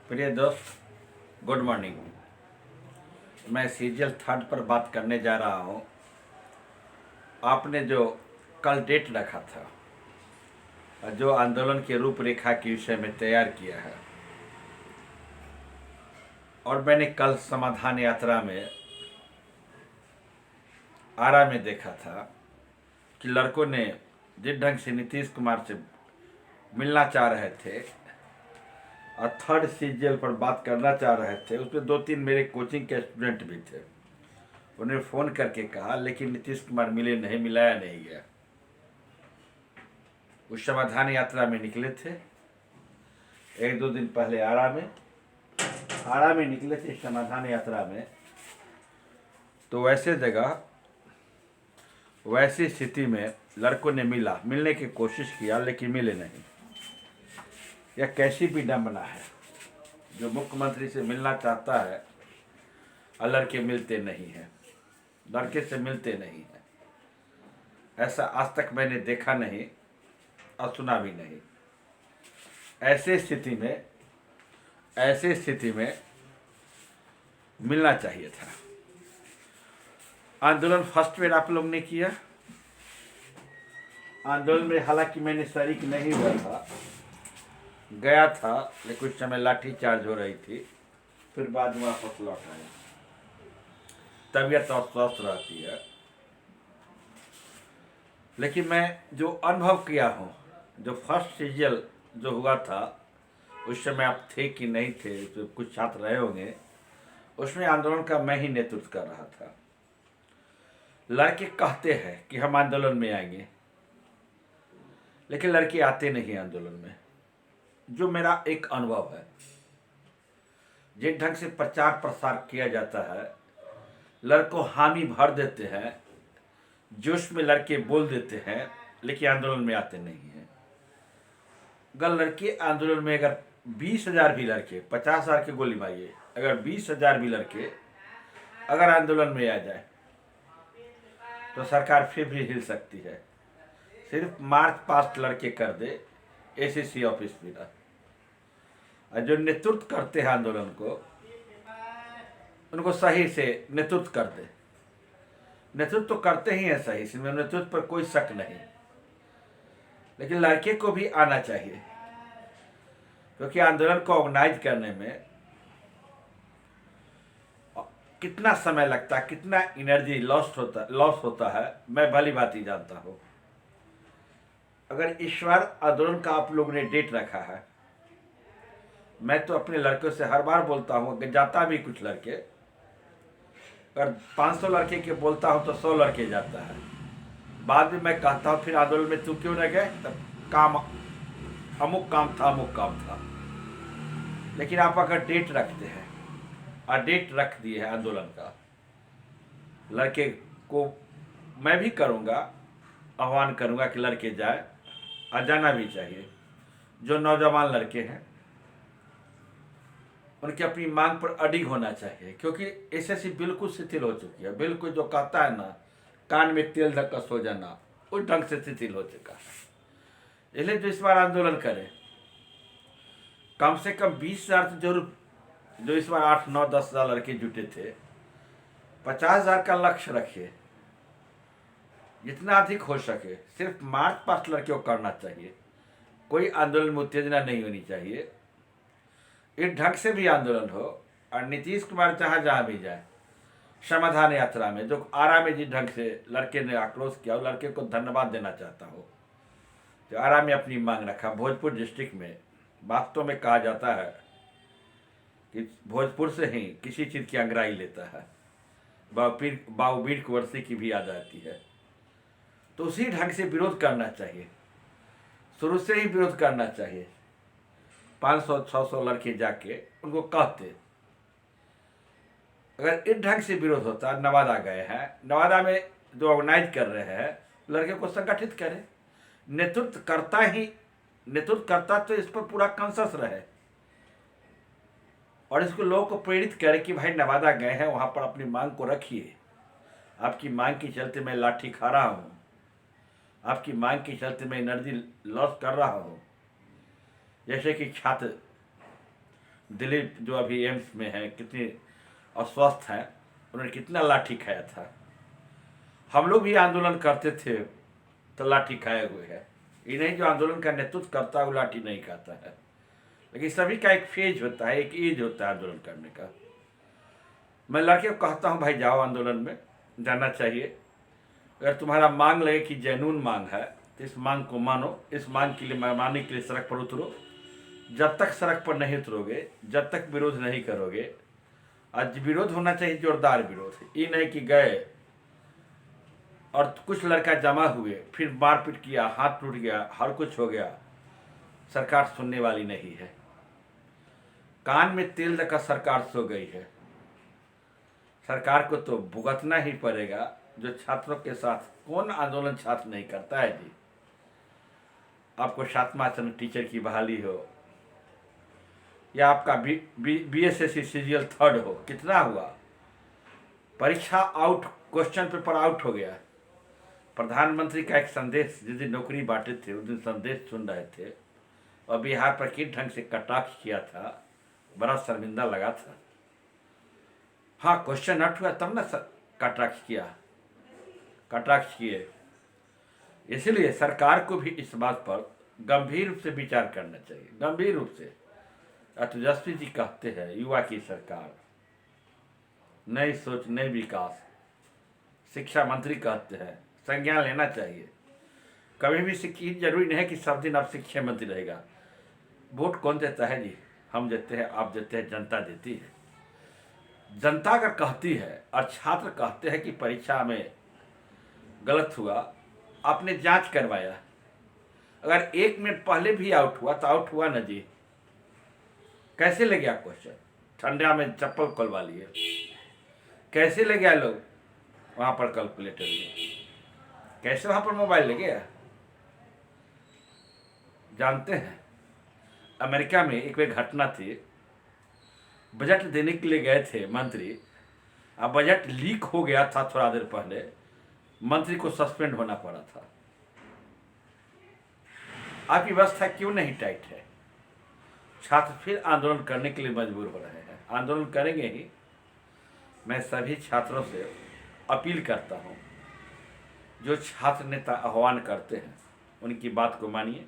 प्रिय दोस्त, good morning. मैं सीरियल थर्ड पर बात करने जा रहा हूँ। आपने जो कल डेट रखा था, जो आंदोलन की रूपरेखा के विषय में तैयार किया है, और मैंने कल समाधान यात्रा में आरा में देखा था कि लड़कों ने जिस ढंग से नीतीश कुमार से मिलना चाह रहे थे और थर्ड सीरियल पर बात करना चाह रहे थे, उसमें दो तीन मेरे कोचिंग के स्टूडेंट भी थे। उन्हें फ़ोन करके कहा, लेकिन नीतीश कुमार मिले नहीं, मिलाया नहीं गया। उस समाधान यात्रा में निकले थे, एक दो दिन पहले आरा में निकले थे समाधान यात्रा में। तो वैसे जगह, वैसी स्थिति में लड़कों ने मिलने की कोशिश किया, लेकिन मिले नहीं। यह कैसी विडंबना है, जो मुख्यमंत्री से मिलना चाहता है और लड़के मिलते नहीं हैं, लड़के से मिलते नहीं हैं। ऐसा आज तक मैंने देखा नहीं और सुना भी नहीं। ऐसे स्थिति में मिलना चाहिए था। आंदोलन फर्स्ट में आप लोग ने किया। आंदोलन में हालांकि मैंने शरीक नहीं हुआ था, गया था, लेकिन उस समय लाठी चार्ज हो रही थी। फिर बाद में वापस लौट आया। तबीयत और स्वस्थ रहती है। लेकिन मैं जो अनुभव किया हूँ, जो फर्स्ट सीरियल जो हुआ था, उस समय आप थे कि नहीं थे, तो कुछ छात्र रहे होंगे। उसमें आंदोलन का मैं ही नेतृत्व कर रहा था। लड़के कहते हैं कि हम आंदोलन में आएंगे, लेकिन लड़के आते नहीं आंदोलन में। जो मेरा एक अनुभव है, जिस ढंग से प्रचार प्रसार किया जाता है, लड़कों हामी भर देते हैं, जोश में लड़के बोल देते हैं, लेकिन आंदोलन में आते नहीं हैं। अगर लड़के आंदोलन में, अगर 20,000 भी लड़के, 50,000 की गोली मारिए, अगर 20,000 भी लड़के अगर आंदोलन में आ जाए तो सरकार फिर भी हिल सकती है। सिर्फ मार्च पास्ट लड़के कर दे एसीसी ऑफिस में। और जो नेतृत्व करते हैं आंदोलन को, उनको सही से नेतृत्व कर दे। नेतृत्व तो करते ही हैं सही से, नेतृत्व पर कोई शक नहीं, लेकिन लड़के को भी आना चाहिए। क्योंकि आंदोलन को ऑर्गेनाइज करने में कितना समय लगता है, कितना एनर्जी लॉस होता है, मैं भली बात ही जानता हूँ। अगर इस बार आंदोलन का आप लोगों ने डेट रखा है, मैं तो अपने लड़कों से हर बार बोलता हूँ कि जाता भी कुछ लड़के, अगर 500 लड़के के बोलता हूँ तो 100 लड़के जाता है। बाद में मैं कहता हूँ फिर आंदोलन में तू क्यों न गए, तब काम अमुक काम था। लेकिन आप अगर डेट रखते हैं, और डेट रख दिए है आंदोलन का, लड़के को मैं भी करूँगा, आह्वान करूँगा कि लड़के जाए, और जाना भी चाहिए। जो नौजवान लड़के हैं, उनकी अपनी मांग पर अडिग होना चाहिए। क्योंकि एसएससी बिल्कुल शिथिल हो चुकी है। बिल्कुल जो कहता है ना, कान में तेल धक्का सो जाना, उस ढंग से शिथिल हो चुका है। इसलिए जो इस बार आंदोलन करें, कम से कम 20,000 तो जरूर, जो इस बार 8, 9, 10,000 लड़के जुटे थे, 50,000 का लक्ष्य रखिए, जितना अधिक हो सके। सिर्फ मार्च पास्ट लड़कियों को करना चाहिए, कोई आंदोलन में उत्तेजना नहीं होनी चाहिए। इस ढंग से भी आंदोलन हो, और नीतीश कुमार जहाँ भी जाए, समाधान यात्रा में जो आरा में जिस ढंग से लड़के ने आक्रोश किया, लड़के को धन्यवाद देना चाहता हूँ। जो आरा में अपनी मांग रखा। भोजपुर डिस्ट्रिक्ट में वास्तव में कहा जाता है कि भोजपुर से ही किसी चीज़ की अंगराई लेता है। बाऊबीर कुंवरसी की भी याद आती है। तो उसी ढंग से विरोध करना चाहिए, शुरू से ही विरोध करना चाहिए। 500-600 लड़के जाके उनको कहते, अगर इस ढंग से विरोध होता। नवादा गए हैं, नवादा में जो ऑर्गेनाइज कर रहे हैं, लड़के को संगठित करें। नेतृत्व करता तो इस पर पूरा कंसस रहे, और इसको लोगों को प्रेरित करे कि भाई नवादा गए हैं, वहाँ पर अपनी मांग को रखिए। आपकी मांग के चलते मैं लाठी खा रहा हूँ, आपकी मांग के चलते मैं एनर्जी लॉस कर रहा हूँ। जैसे कि छात्र दिलीप जो अभी एम्स में है, कितनी अस्वस्थ हैं, उन्होंने कितना लाठी खाया था। हम लोग भी आंदोलन करते थे तो लाठी खाए हुए हैं। ये नहीं जो आंदोलन का नेतृत्व करता है वो लाठी नहीं खाता है, लेकिन सभी का एक फेज होता है, एक एज होता है आंदोलन करने का। मैं लड़के को कहता हूँ भाई जाओ आंदोलन में, जाना चाहिए। अगर तुम्हारा मांग लगे कि जेनून मांग है तो इस मांग को मानो, इस मांग के लिए मानने के लिए सड़क पर उतरो। जब तक सड़क पर नहीं उतरोगे, जब तक विरोध नहीं करोगे, आज विरोध होना चाहिए, जोरदार विरोध। ये नहीं कि गए और कुछ लड़का जमा हुए, फिर मारपीट किया, हाथ टूट गया, हर कुछ हो गया, सरकार सुनने वाली नहीं है। कान में तेल देकर सरकार सो गई है। सरकार को तो भुगतना ही पड़ेगा। जो छात्रों के साथ, कौन आंदोलन छात्र नहीं करता है जी। आपको 7वां चरण टीचर की बहाली हो, या आपका BSSC सीजीएल 3rd हो, कितना हुआ? परीक्षा आउट, क्वेश्चन पेपर आउट हो गया। प्रधानमंत्री का एक संदेश, जिस दिन नौकरी बांटे थे उस दिन संदेश सुन रहे थे, और बिहार पर किस ढंग से कटाक्ष किया था, बड़ा शर्मिंदा लगा था। हाँ, क्वेश्चन आउट हुआ तब ना कटाक्ष किया, कटाक्ष किए। इसलिए सरकार को भी इस बात पर गंभीर रूप से विचार करना चाहिए, गंभीर रूप से। तेजस्वी जी कहते हैं युवा की सरकार, नई सोच, नई विकास। शिक्षा मंत्री कहते हैं संज्ञान लेना चाहिए। कभी भी जरूरी नहीं है कि सब दिन आप शिक्षा मंत्री रहेगा। वोट कौन देता है जी? हम देते हैं, आप देते हैं, जनता देती है। जनता अगर कहती है और छात्र कहते हैं कि परीक्षा में गलत हुआ, आपने जांच करवाया, अगर 1 मिनट पहले भी आउट हुआ तो आउट हुआ ना जी। कैसे ले गया क्वेश्चन? ठंडा में चप्पल खुलवा लिए, कैसे ले गया लोग वहां पर कैलकुलेटर में? कैसे वहां पर मोबाइल ले गया? जानते हैं, अमेरिका में एक बार घटना थी। बजट देने के लिए गए थे मंत्री, अब बजट लीक हो गया था थोड़ा देर पहले, मंत्री को सस्पेंड होना पड़ा था। आपकी व्यवस्था क्यों नहीं टाइट है? छात्र फिर आंदोलन करने के लिए मजबूर हो रहे हैं, आंदोलन करेंगे ही। मैं सभी छात्रों से अपील करता हूं, जो छात्र नेता आह्वान करते हैं उनकी बात को मानिए।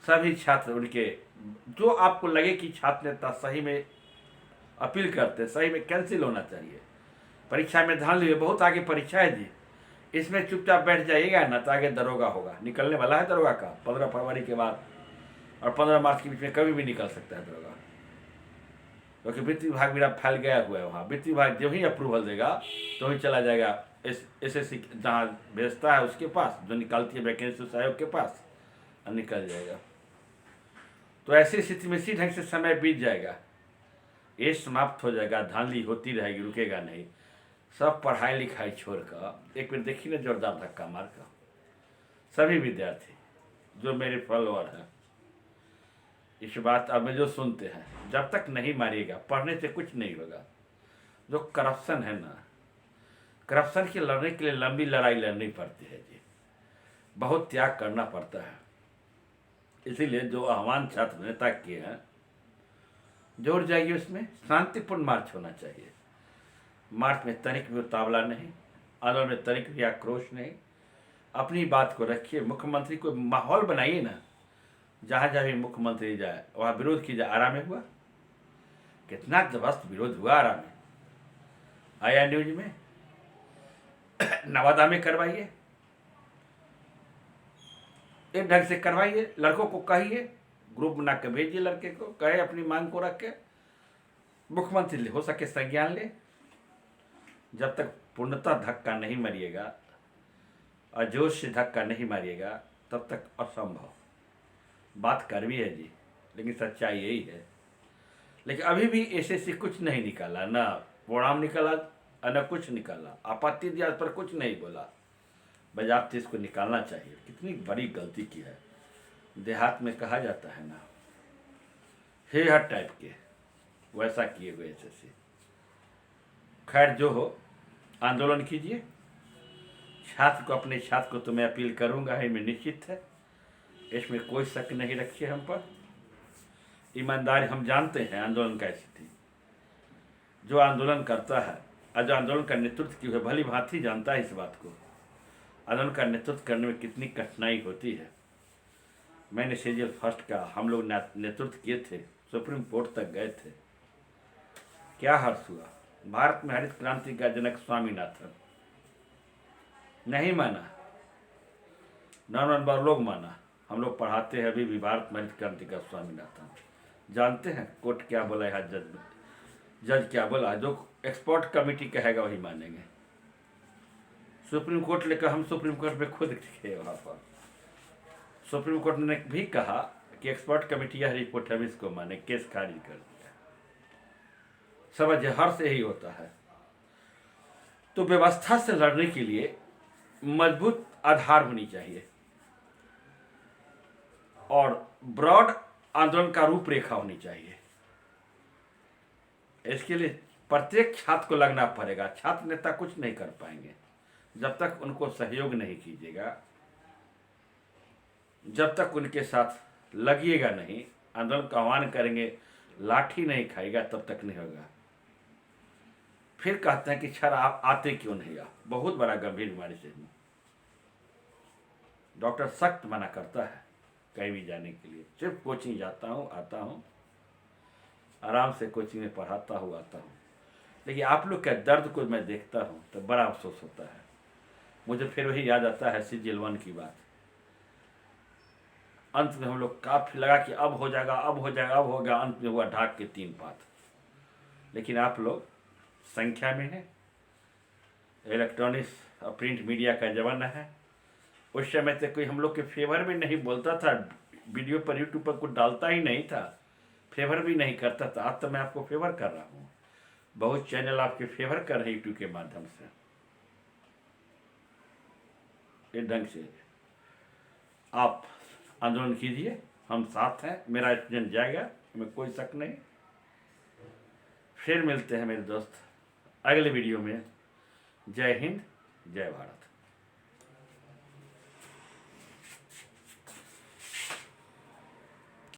सभी छात्र उनके, जो आपको लगे कि छात्र नेता सही में अपील करते, सही में कैंसिल होना चाहिए। परीक्षा में ध्यान लिए, बहुत आगे परीक्षा है जी, इसमें चुपचाप बैठ जाइएगा ना तो आगे दरोगा होगा, निकलने वाला है दरोगा का 15 फरवरी के बाद, और 15 मार्च के बीच में कभी भी निकल सकता है दरोगा। क्योंकि वित्त विभाग मेरा फैल गया हुआ है वहाँ। वित्त विभाग जो ही अप्रूवल देगा तो ही चला जाएगा SSC जहाँ भेजता है उसके पास, जो निकालती है वैकेंसी उस आयोग के पास, और निकल जाएगा। तो ऐसी स्थिति में इसी ढंग से समय बीत जाएगा, ये समाप्त हो जाएगा, धांधली होती रहेगी, रुकेगा नहीं। सब पढ़ाई लिखाई छोड़कर एक बार देखिए ना जोरदार धक्का मार कर, सभी विद्यार्थी जो मेरे फॉलोअर हैं इस बात अब में जो सुनते हैं, जब तक नहीं मारिएगा, पढ़ने से कुछ नहीं होगा। जो करप्शन है ना, करप्शन के लड़ने के लिए लंबी लड़ाई लड़नी पड़ती है जी, बहुत त्याग करना पड़ता है। इसीलिए जो आह्वान छात्र नेता किए हैं, जोर जाइए, उसमें शांतिपूर्ण मार्च होना चाहिए। मार्च में तनिक भी उतावला नहीं, आंदोलन में तनिक भी आक्रोश नहीं। अपनी बात को रखिए, मुख्यमंत्री को माहौल बनाइए ना, जहाँ जहाँ भी मुख्यमंत्री जाए वहाँ विरोध कीजिए। आरा में हुआ, कितना जबरदस्त विरोध हुआ आरा में, आया न्यूज में। नवादा में करवाइए, एक ढंग से करवाइए, लड़कों को कहिए, ग्रुप बना के भेजिए, लड़के को कहे अपनी मांग को रख के, मुख्यमंत्री हो सके संज्ञान ले। जब तक पूर्णतः धक्का नहीं मारिएगा और जोश से धक्का नहीं मारिएगा तब तक असंभव। बात कड़वी है जी, लेकिन सच्चाई यही है। लेकिन अभी भी SSC कुछ नहीं निकाला, ना परिणाम निकाला, न कुछ निकाला, आपत्ति दिया पर कुछ नहीं बोला। बजाबते इसको निकालना चाहिए, कितनी बड़ी गलती की है। देहात में कहा जाता है ना, हे हर टाइप के, वैसा किए हुए SSC। खैर जो हो, आंदोलन कीजिए। छात्र को, अपने छात्र को तो मैं अपील करूंगा ही, मैं निश्चित है। इसमें कोई शक नहीं रखिए हम पर। ईमानदारी, हम जानते हैं आंदोलन का स्थिति। जो आंदोलन करता है और जो आंदोलन का नेतृत्व की हुए भली भांति जानता है इस बात को। आंदोलन का नेतृत्व करने में कितनी कठिनाई होती है। मैंने सीजीएल फर्स्ट का हम लोग नेतृत्व किए थे, सुप्रीम कोर्ट तक गए थे। क्या हर्ष हुआ। भारत में हरित क्रांति का जनक स्वामीनाथन नहीं माना, नंबर लोग माना। हम लोग पढ़ाते हैं अभी भी भारत में हरित क्रांति का स्वामीनाथन। जानते हैं कोर्ट क्या बोला है, जज क्या बोला। जो एक्सपर्ट कमेटी कहेगा वही मानेंगे। सुप्रीम कोर्ट लेकर हम सुप्रीम कोर्ट में खुद गए वहाँ पर। सुप्रीम कोर्ट ने भी कहा कि एक्सपर्ट कमेटी यह रिपोर्ट हम इसको माने, केस खारिज कर दिया। समझ हर से यही होता है। तो व्यवस्था से लड़ने के लिए मजबूत आधार होनी चाहिए और ब्रॉड आंदोलन का रूपरेखा होनी चाहिए। इसके लिए प्रत्येक छात्र को लगना पड़ेगा। छात्र नेता कुछ नहीं कर पाएंगे जब तक उनको सहयोग नहीं कीजिएगा, जब तक उनके साथ लगिएगा नहीं, आंदोलन का आह्वान करेंगे, लाठी नहीं खाएगा, तब तक नहीं होगा। फिर कहते हैं कि सर आप आते क्यों नहीं। आप बहुत बड़ा गंभीर बीमारी से डॉक्टर सख्त मना करता है कहीं भी जाने के लिए। सिर्फ कोचिंग जाता हूँ, आता हूँ, आराम से कोचिंग में पढ़ाता हूँ, आता हूँ। लेकिन आप लोग के दर्द को मैं देखता हूँ तो बड़ा अफसोस होता है। मुझे फिर वही याद आता है सीजीएल 1 की बात। अंत में हम लोग काफी लगा कि अब हो जाएगा, अब हो जाएगा, अब होगा। अंत में हुआ ढाक के 3 पात। लेकिन आप लोग संख्या में है। इलेक्ट्रॉनिक्स और प्रिंट मीडिया का जमाना है। उस समय तक कोई हम लोग के फेवर में नहीं बोलता था, वीडियो पर यूट्यूब पर कुछ डालता ही नहीं था, फेवर भी नहीं करता था। आज तो मैं आपको फेवर कर रहा हूँ। बहुत चैनल आपके फेवर कर रहे हैं यूट्यूब के माध्यम से। इस ढंग से आप आंदोलन कीजिए, हम साथ हैं। मेरा स्टूडेंट जाएगा, हमें कोई शक नहीं। फिर मिलते हैं मेरे दोस्त अगले वीडियो में। जय हिंद, जय भारत।